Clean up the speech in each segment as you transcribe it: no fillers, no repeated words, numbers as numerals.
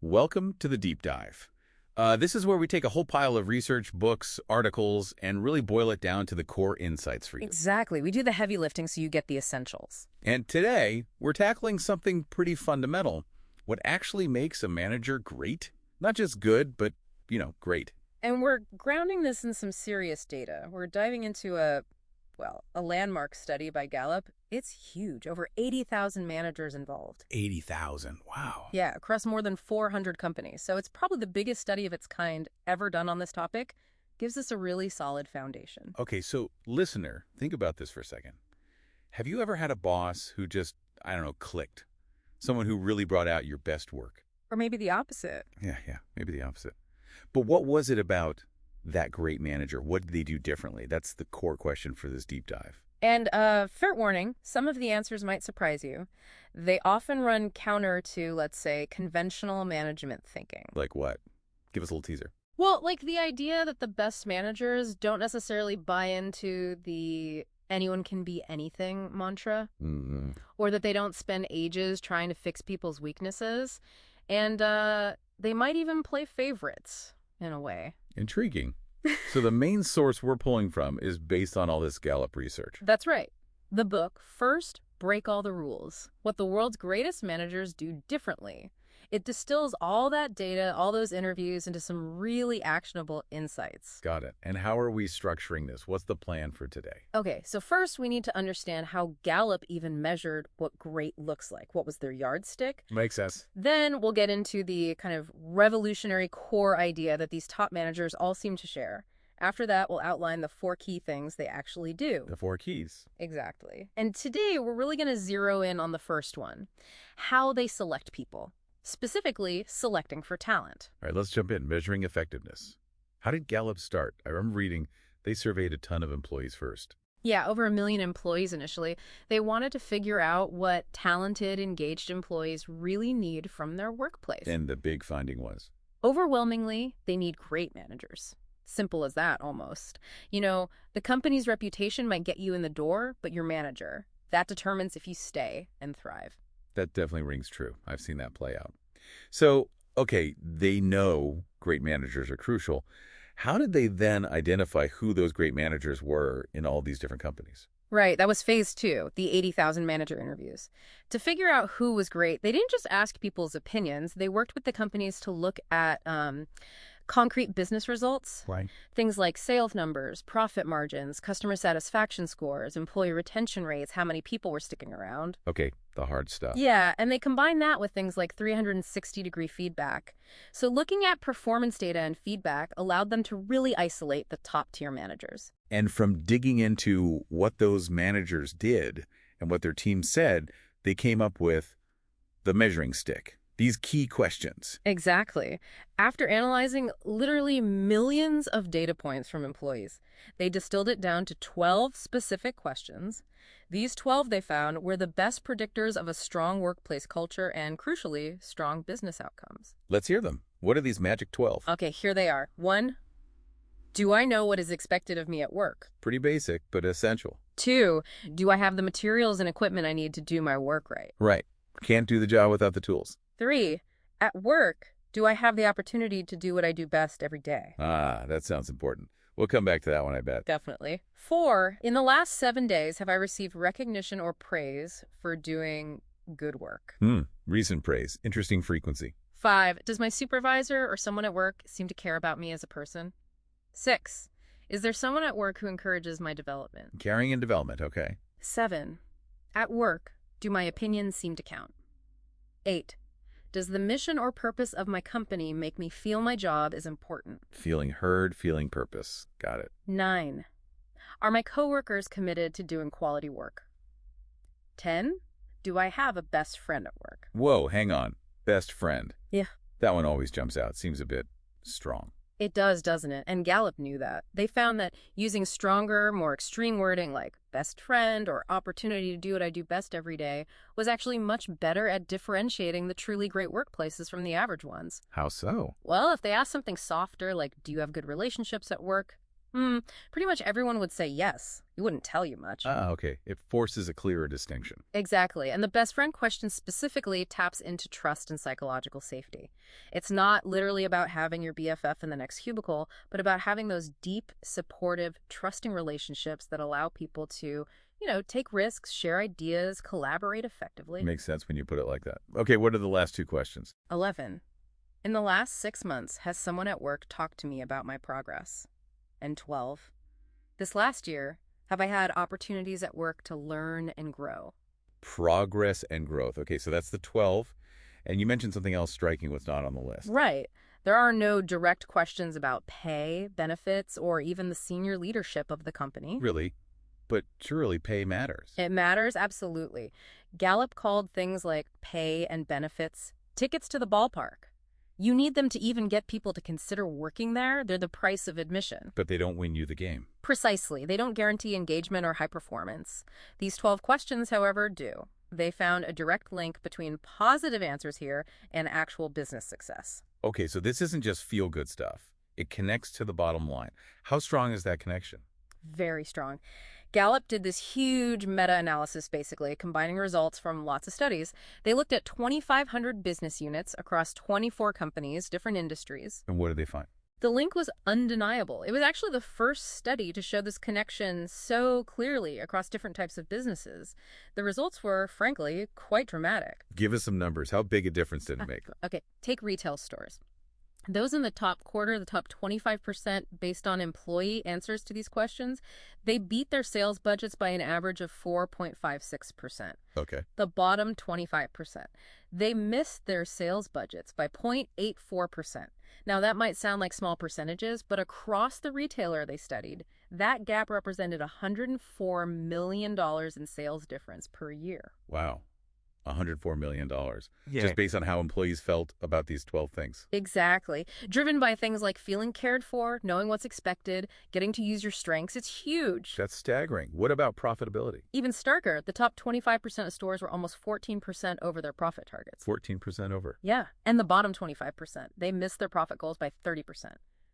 welcome to the Deep Dive. This is where we take a whole pile of research, books, articles, and really boil it down to the core insights for you. Exactly. We do the heavy lifting so you get the essentials. And today, we're tackling something pretty fundamental. What actually makes a manager great? Not just good, but, great. And we're grounding this in some serious data. We're diving into a landmark study by Gallup. It's huge. Over 80,000 managers involved. 80,000. Wow. Yeah, across more than 400 companies. So it's probably the biggest study of its kind ever done on this topic. Gives us a really solid foundation. Okay, so listener, think about this for a second. Have you ever had a boss who just, clicked? Someone who really brought out your best work? Or maybe the opposite. Yeah, maybe the opposite. But what was it about that great manager? What did they do differently? That's the core question for this deep dive. And fair warning, some of the answers might surprise you. They often run counter to, let's say, conventional management thinking. Like what? Give us a little teaser. Well, like the idea that the best managers don't necessarily buy into the anyone can be anything mantra, or that they don't spend ages trying to fix people's weaknesses, and they might even play favorites in a way. Intriguing. So the main source we're pulling from is based on all this Gallup research. That's right. The book, First, Break All the Rules, What the World's Greatest Managers Do Differently. It distills all that data, all those interviews, into some really actionable insights. Got it. And how are we structuring this? What's the plan for today? Okay, so first we need to understand how Gallup even measured what great looks like. What was their yardstick? Makes sense. Then we'll get into the kind of revolutionary core idea that these top managers all seem to share. After that, we'll outline the 4 key things they actually do. The 4 keys. Exactly. And today, we're really going to zero in on the first one, how they select people, specifically selecting for talent. All right, let's jump in. Measuring effectiveness. How did Gallup start? I remember reading they surveyed a ton of employees first. Yeah, over 1 million employees initially. They wanted to figure out what talented, engaged employees really need from their workplace. And the big finding was? Overwhelmingly, they need great managers. Simple as that, almost. The company's reputation might get you in the door, but your manager, that determines if you stay and thrive. That definitely rings true. I've seen that play out. So, okay, they know great managers are crucial. How did they then identify who those great managers were in all these different companies? Right, that was phase 2, the 80,000 manager interviews. To figure out who was great, they didn't just ask people's opinions. They worked with the companies to look at concrete business results. Right. Things like sales numbers, profit margins, customer satisfaction scores, employee retention rates, how many people were sticking around. Okay, the hard stuff. Yeah, and they combine that with things like 360-degree feedback. So looking at performance data and feedback allowed them to really isolate the top-tier managers. And from digging into what those managers did and what their team said, they came up with the measuring stick. These key questions. Exactly. After analyzing literally millions of data points from employees, they distilled it down to 12 specific questions. These 12, they found, were the best predictors of a strong workplace culture and, crucially, strong business outcomes. Let's hear them. What are these magic 12? Okay, here they are. 1, do I know what is expected of me at work? Pretty basic, but essential. 2, do I have the materials and equipment I need to do my work right? Right. Can't do the job without the tools. 3, at work, do I have the opportunity to do what I do best every day? Ah, that sounds important. We'll come back to that one, I bet. Definitely. 4, in the last 7 days, have I received recognition or praise for doing good work? Recent praise. Interesting frequency. 5, does my supervisor or someone at work seem to care about me as a person? 6, is there someone at work who encourages my development? Caring and development, okay. 7, at work, do my opinions seem to count? 8, does the mission or purpose of my company make me feel my job is important? Feeling heard, feeling purpose. Got it. 9, are my coworkers committed to doing quality work? 10, do I have a best friend at work? Whoa, hang on. Best friend. Yeah. That one always jumps out. Seems a bit strong. It does, doesn't it? And Gallup knew that. They found that using stronger, more extreme wording like best friend or opportunity to do what I do best every day was actually much better at differentiating the truly great workplaces from the average ones. How so? Well, if they asked something softer like, do you have good relationships at work? Pretty much everyone would say yes. It wouldn't tell you much. Ah, okay. It forces a clearer distinction. Exactly. And the best friend question specifically taps into trust and psychological safety. It's not literally about having your BFF in the next cubicle, but about having those deep, supportive, trusting relationships that allow people to, take risks, share ideas, collaborate effectively. Makes sense when you put it like that. Okay, what are the last two questions? 11. In the last 6 months, has someone at work talked to me about my progress? And 12. This last year, have I had opportunities at work to learn and grow? Progress and growth. Okay, so that's the 12. And you mentioned something else striking what's not on the list. Right. There are no direct questions about pay, benefits, or even the senior leadership of the company. Really? But surely pay matters. It matters, absolutely. Gallup called things like pay and benefits tickets to the ballpark. You need them to even get people to consider working there. They're the price of admission. But they don't win you the game. Precisely. They don't guarantee engagement or high performance. These 12 questions, however, do. They found a direct link between positive answers here and actual business success. Okay, so this isn't just feel-good stuff. It connects to the bottom line. How strong is that connection? Very strong. Gallup did this huge meta-analysis, basically, combining results from lots of studies. They looked at 2,500 business units across 24 companies, different industries. And what did they find? The link was undeniable. It was actually the first study to show this connection so clearly across different types of businesses. The results were, frankly, quite dramatic. Give us some numbers. How big a difference did it make? Okay, take retail stores. Those in the top quarter, the top 25% based on employee answers to these questions, they beat their sales budgets by an average of 4.56%. Okay. The bottom 25%, they missed their sales budgets by 0.84%. Now, that might sound like small percentages, but across the retailer they studied, that gap represented $104 million in sales difference per year. Wow. $104 million. Yeah. Just based on how employees felt about these 12 things. Exactly. Driven by things like feeling cared for, knowing what's expected, getting to use your strengths. It's huge. That's staggering. What about profitability? Even starker, the top 25% of stores were almost 14% over their profit targets. 14% over. Yeah. And the bottom 25%, they missed their profit goals by 30%.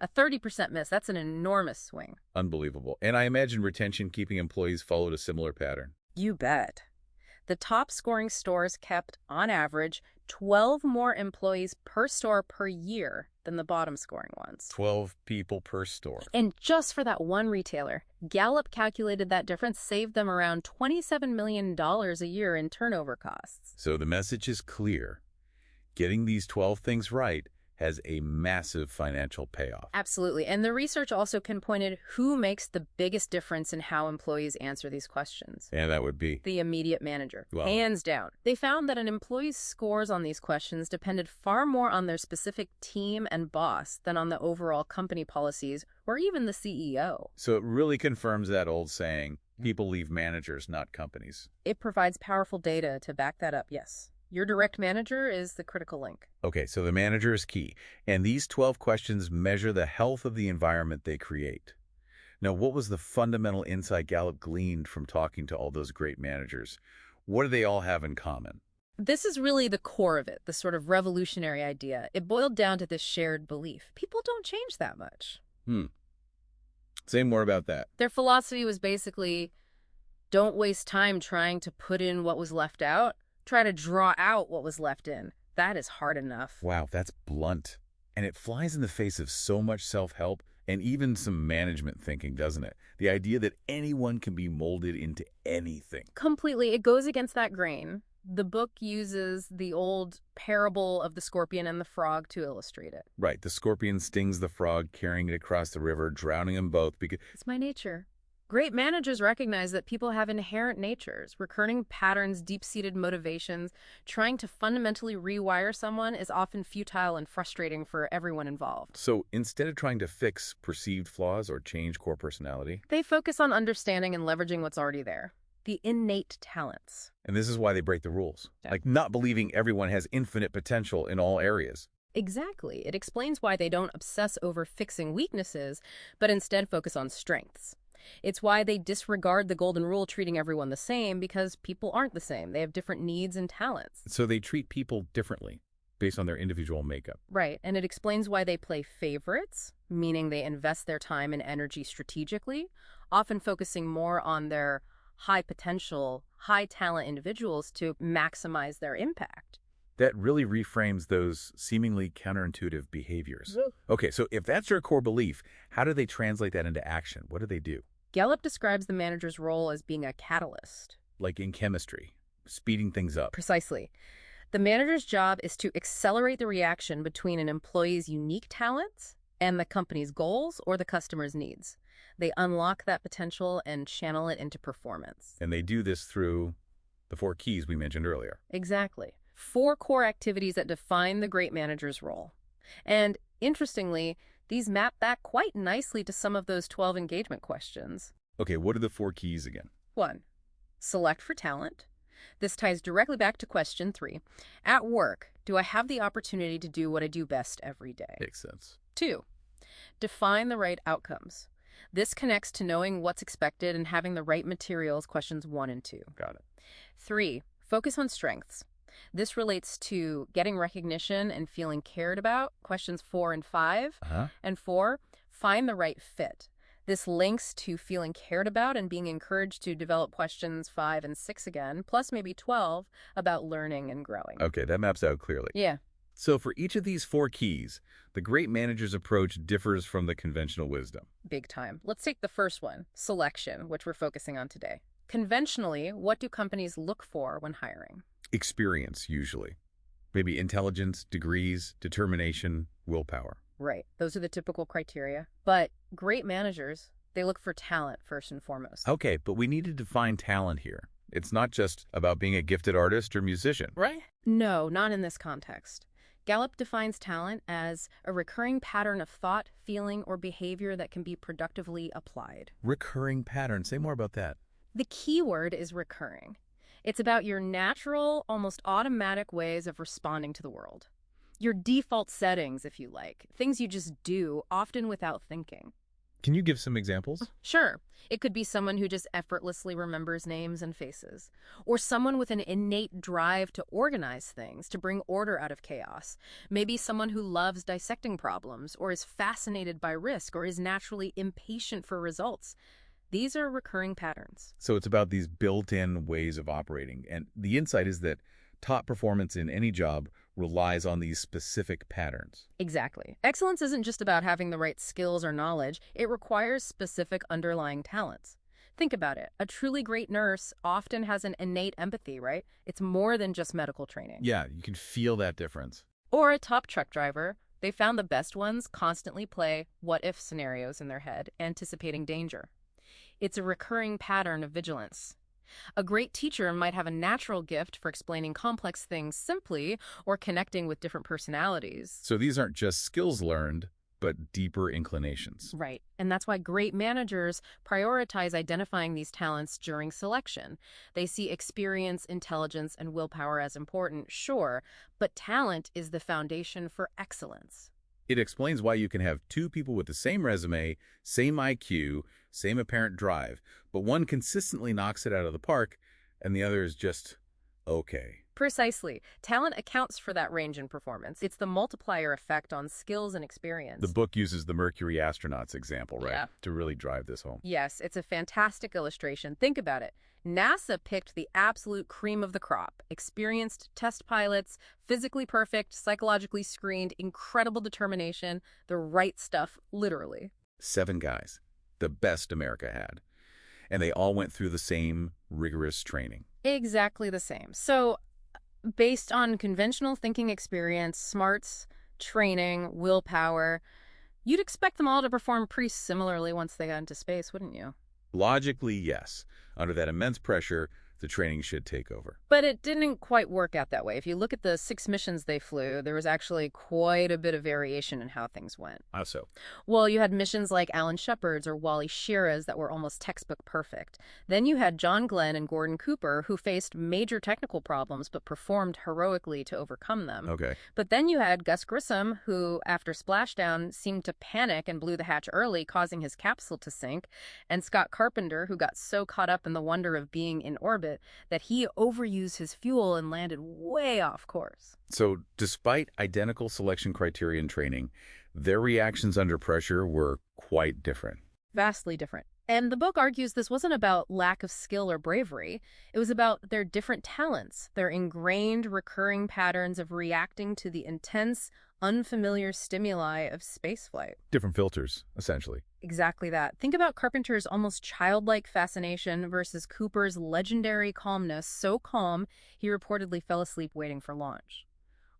A 30% miss, that's an enormous swing. Unbelievable. And I imagine retention keeping employees followed a similar pattern. You bet. The top scoring stores kept, on average, 12 more employees per store per year than the bottom scoring ones. 12 people per store. And just for that one retailer, Gallup calculated that difference saved them around $27 million a year in turnover costs. So the message is clear. Getting these 12 things right has a massive financial payoff. Absolutely. And the research also pinpointed who makes the biggest difference in how employees answer these questions. And that would be? The immediate manager. Wow. Hands down. They found that an employee's scores on these questions depended far more on their specific team and boss than on the overall company policies or even the CEO. So it really confirms that old saying, people leave managers, not companies. It provides powerful data to back that up, yes. Your direct manager is the critical link. Okay, so the manager is key. And these 12 questions measure the health of the environment they create. Now, what was the fundamental insight Gallup gleaned from talking to all those great managers? What do they all have in common? This is really the core of it, the sort of revolutionary idea. It boiled down to this shared belief. People don't change that much. Say more about that. Their philosophy was basically, don't waste time trying to put in what was left out. Try to draw out what was left in. That is hard enough. Wow, that's blunt. And it flies in the face of so much self-help and even some management thinking, doesn't it? The idea that anyone can be molded into anything. Completely. It goes against that grain. The book uses the old parable of the scorpion and the frog to illustrate it. Right, the scorpion stings the frog, carrying it across the river, drowning them both because... It's my nature. Great managers recognize that people have inherent natures, recurring patterns, deep-seated motivations. Trying to fundamentally rewire someone is often futile and frustrating for everyone involved. So instead of trying to fix perceived flaws or change core personality... They focus on understanding and leveraging what's already there. The innate talents. And this is why they break the rules. Yeah. Like not believing everyone has infinite potential in all areas. Exactly. It explains why they don't obsess over fixing weaknesses, but instead focus on strengths. It's why they disregard the golden rule treating everyone the same, because people aren't the same. They have different needs and talents. So they treat people differently. based on their individual makeup. Right, and it explains why they play favorites, meaning they invest their time and energy strategically, often focusing more on their high potential, high talent individuals to maximize their impact. That really reframes those seemingly counterintuitive behaviors. Ugh. Okay, so if that's their core belief, how do they translate that into action? What do they do? Gallup describes the manager's role as being a catalyst. Like in chemistry, speeding things up. Precisely. The manager's job is to accelerate the reaction between an employee's unique talents and the company's goals or the customer's needs. They unlock that potential and channel it into performance. And they do this through the 4 keys we mentioned earlier. Exactly. 4 core activities that define the great manager's role. And interestingly, these map back quite nicely to some of those 12 engagement questions. Okay, what are the 4 keys again? 1. Select for talent. This ties directly back to question 3. At work, do I have the opportunity to do what I do best every day? Makes sense. 2. Define the right outcomes. This connects to knowing what's expected and having the right materials, questions 1 and 2. Got it. 3. Focus on strengths. This relates to getting recognition and feeling cared about, questions 4 and 5. And 4, find the right fit. This links to feeling cared about and being encouraged to develop questions 5 and 6 again, plus maybe 12 about learning and growing. Okay, that maps out clearly. Yeah. So for each of these 4 keys, the great manager's approach differs from the conventional wisdom. Big time. Let's take the first one, selection, which we're focusing on today. Conventionally, what do companies look for when hiring? Experience, usually. Maybe intelligence, degrees, determination, willpower. Right. Those are the typical criteria. But great managers, they look for talent first and foremost. Okay, but we need to define talent here. It's not just about being a gifted artist or musician, right? No, not in this context. Gallup defines talent as a recurring pattern of thought, feeling, or behavior that can be productively applied. Recurring pattern. Say more about that. The key word is recurring. It's about your natural, almost automatic ways of responding to the world. Your default settings, if you like. Things you just do, often without thinking. Can you give some examples? Sure. It could be someone who just effortlessly remembers names and faces. Or someone with an innate drive to organize things, to bring order out of chaos. Maybe someone who loves dissecting problems, or is fascinated by risk, or is naturally impatient for results. These are recurring patterns. So it's about these built-in ways of operating. And the insight is that top performance in any job relies on these specific patterns. Exactly. Excellence isn't just about having the right skills or knowledge. It requires specific underlying talents. Think about it. A truly great nurse often has an innate empathy, right? It's more than just medical training. Yeah, you can feel that difference. Or a top truck driver. They found the best ones constantly play what-if scenarios in their head, anticipating danger. It's a recurring pattern of vigilance. A great teacher might have a natural gift for explaining complex things simply or connecting with different personalities. So these aren't just skills learned, but deeper inclinations. Right. And that's why great managers prioritize identifying these talents during selection. They see experience, intelligence, and willpower as important, sure, but talent is the foundation for excellence. It explains why you can have 2 people with the same resume, same IQ, same apparent drive, but one consistently knocks it out of the park, and the other is just okay. Precisely. Talent accounts for that range in performance. It's the multiplier effect on skills and experience. The book uses the Mercury astronauts example, right? Yeah. To really drive this home. Yes, it's a fantastic illustration. Think about it. NASA picked the absolute cream of the crop. Experienced test pilots, physically perfect, psychologically screened, incredible determination, the right stuff, literally. 7 guys, the best America had. And they all went through the same rigorous training. Exactly the same. So, based on conventional thinking experience, smarts, training, willpower, you'd expect them all to perform pretty similarly once they got into space, wouldn't you? Logically, yes. Under that immense pressure, the training should take over. But it didn't quite work out that way. If you look at the 6 missions they flew, there was actually quite a bit of variation in how things went. How so? Well, you had missions like Alan Shepard's or Wally Schirra's that were almost textbook perfect. Then you had John Glenn and Gordon Cooper, who faced major technical problems but performed heroically to overcome them. Okay. But then you had Gus Grissom, who, after splashdown, seemed to panic and blew the hatch early, causing his capsule to sink, and Scott Carpenter, who got so caught up in the wonder of being in orbit it that he overused his fuel and landed way off course. So despite identical selection criteria and training, their reactions under pressure were quite different. Vastly different. And the book argues this wasn't about lack of skill or bravery. It was about their different talents, their ingrained, recurring patterns of reacting to the intense, unfamiliar stimuli of spaceflight. Different filters, essentially. Exactly that. Think about Carpenter's almost childlike fascination versus Cooper's legendary calmness, so calm he reportedly fell asleep waiting for launch.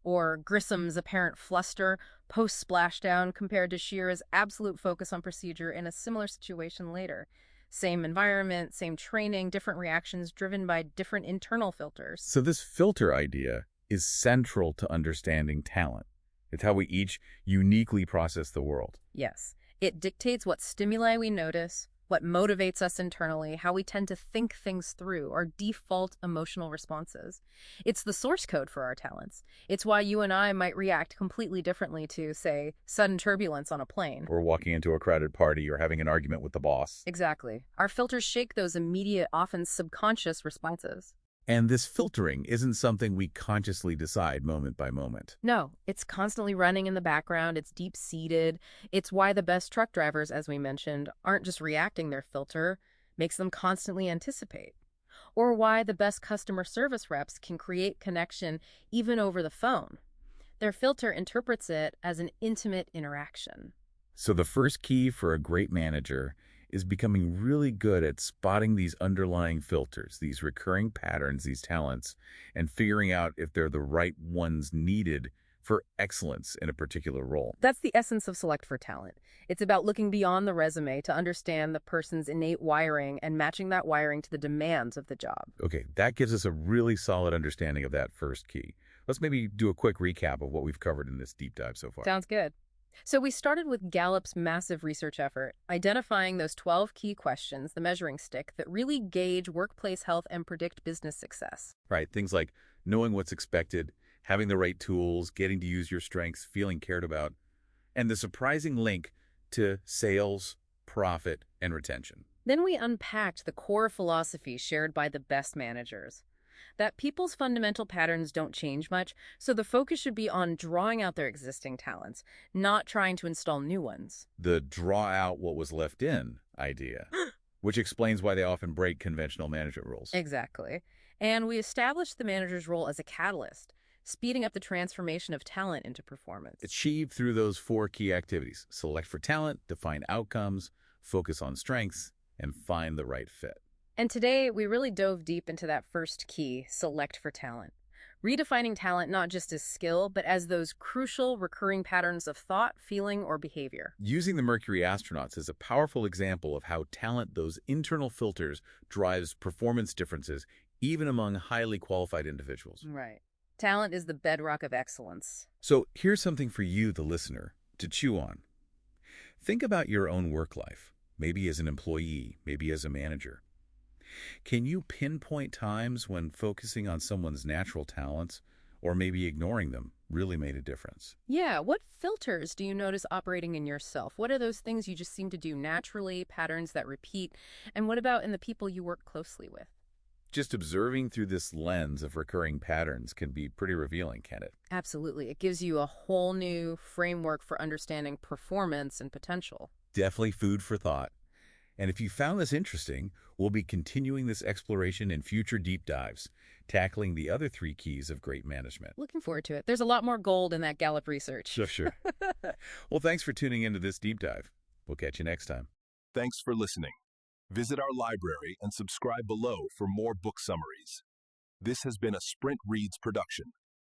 Or Grissom's apparent fluster post-splashdown compared to Shearer's absolute focus on procedure in a similar situation later. Same environment, same training, different reactions driven by different internal filters. So this filter idea is central to understanding talent. It's how we each uniquely process the world. Yes. It dictates what stimuli we notice, what motivates us internally, how we tend to think things through, our default emotional responses. It's the source code for our talents. It's why you and I might react completely differently to, say, sudden turbulence on a plane. Or walking into a crowded party or having an argument with the boss. Exactly. Our filters shape those immediate, often subconscious responses. And this filtering isn't something we consciously decide moment by moment. No, it's constantly running in the background. It's deep-seated. It's why the best truck drivers, as we mentioned, aren't just reacting. Their filter makes them constantly anticipate. Or why the best customer service reps can create connection even over the phone. Their filter interprets it as an intimate interaction. So the first key for a great manager is becoming really good at spotting these underlying filters, these recurring patterns, these talents, and figuring out if they're the right ones needed for excellence in a particular role. That's the essence of Select for Talent. It's about looking beyond the resume to understand the person's innate wiring and matching that wiring to the demands of the job. Okay, that gives us a really solid understanding of that first key. Let's maybe do a quick recap of what we've covered in this deep dive so far. Sounds good. So we started with Gallup's massive research effort, identifying those 12 key questions, the measuring stick, that really gauge workplace health and predict business success. Right, things like knowing what's expected, having the right tools, getting to use your strengths, feeling cared about, and the surprising link to sales, profit, and retention. Then we unpacked the core philosophy shared by the best managers. That people's fundamental patterns don't change much, so the focus should be on drawing out their existing talents, not trying to install new ones. The draw out what was left in idea, which explains why they often break conventional management rules. Exactly. And we established the manager's role as a catalyst, speeding up the transformation of talent into performance. Achieved through those 4 key activities: select for talent, define outcomes, focus on strengths, and find the right fit. And today, we really dove deep into that first key, select for talent. Redefining talent not just as skill, but as those crucial recurring patterns of thought, feeling, or behavior. Using the Mercury astronauts is a powerful example of how talent, those internal filters, drives performance differences, even among highly qualified individuals. Right. Talent is the bedrock of excellence. So here's something for you, the listener, to chew on. Think about your own work life, maybe as an employee, maybe as a manager. Can you pinpoint times when focusing on someone's natural talents, or maybe ignoring them, really made a difference? Yeah, what filters do you notice operating in yourself? What are those things you just seem to do naturally, patterns that repeat? And what about in the people you work closely with? Just observing through this lens of recurring patterns can be pretty revealing, can it? Absolutely. It gives you a whole new framework for understanding performance and potential. Definitely food for thought. And if you found this interesting, we'll be continuing this exploration in future deep dives, tackling the other 3 keys of great management. Looking forward to it. There's a lot more gold in that Gallup research. Sure. Well, thanks for tuning into this deep dive. We'll catch you next time. Thanks for listening. Visit our library and subscribe below for more book summaries. This has been a Sprint Reads production.